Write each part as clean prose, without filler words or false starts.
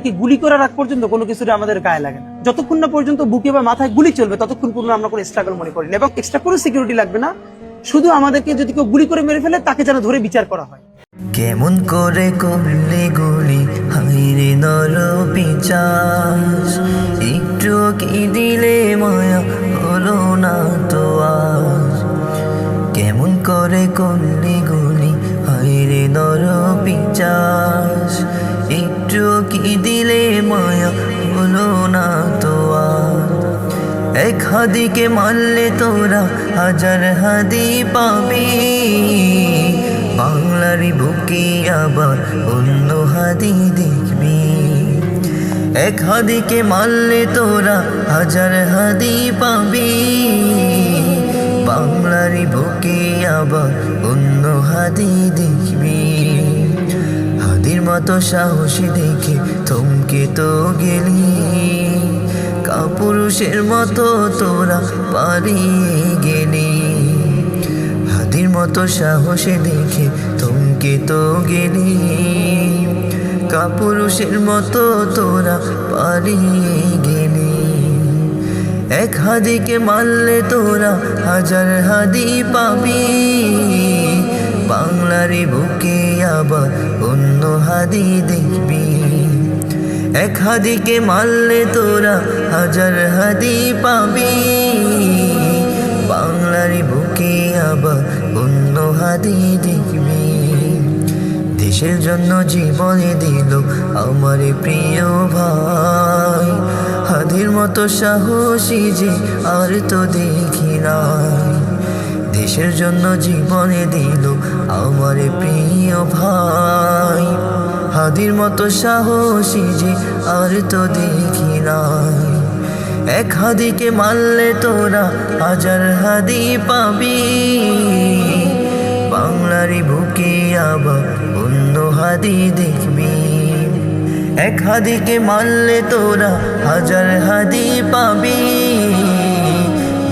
কি গুলি করার আগ পর্যন্ত কোনো কিছুটা আমাদের গায়ে লাগে না। যতক্ষণ না পর্যন্ত বুকে বা মাথায় গুলি চলবে ততক্ষণ পর্যন্ত আমরা কোনো স্ট্রাগল মনে করি না, এবং এক্সট্রা কোনো সিকিউরিটি লাগবে না। শুধু আমাদেরকে যদি কেউ গুলি করে মেরে ফেলে তাকে যেন ধরে বিচার করা হয়। কেমন করে করলে গুলি হাইরে নর পিচাস, একটু কি দিলে মায়া হলো না তো আজ। কেমন করে করলে গুলি হাইরে নর পিচাস, একটু কি দিলে মায়া হলো না তো আজ। এক হাদিকে মারলে তোরা হাজার হাদি পাবি, বাংলার বুকে আবার অন্য হাদি দেখবি। এক হাদিকে মারলে তোরা হাজার হাদি পাবি, বাংলার বুকে আবার অন্য হাদি দেখবি। হাদির মতো সাহসী দেখে থমকে তো গেলি, কাপুরুষের মতো তোরা পালিয়ে গেলি। হাদির মতো সাহসে দেখে থমকে তো গেলি, কাপুরুষের মতো তোরা পালিয়ে গেলি। এক হাদিকে মারলে তোরা হাজার হাদি পাবি, বাংলার বুকে আবার অন্য হাদি দেখবি। এক হাদিকে মারলে তোরা হাজার হাদি পাবি, বাংলার বুকে আবার অন্য হাদি দেখবি। দেশের জন্য জীবনে দিল আমার প্রিয় ভাই, হাদির মতো সাহসী যে আর তো দেখি নাই। দেশের জন্য জীবনে দিল আমার প্রিয় ভাই, হাদির মতো সাহসী যে আর তো দেখি নাই। এক হাদিকে মারলে তোরা হাজার হাদি পাবি, বাংলার বুকে আবার অন্য হাদি দেখবি। এক হাদিকে মারলে তোরা হাজার হাদি পাবি,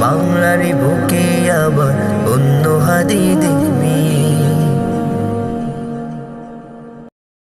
বাংলার বুকে আবার অন্য হাদি দেখবি।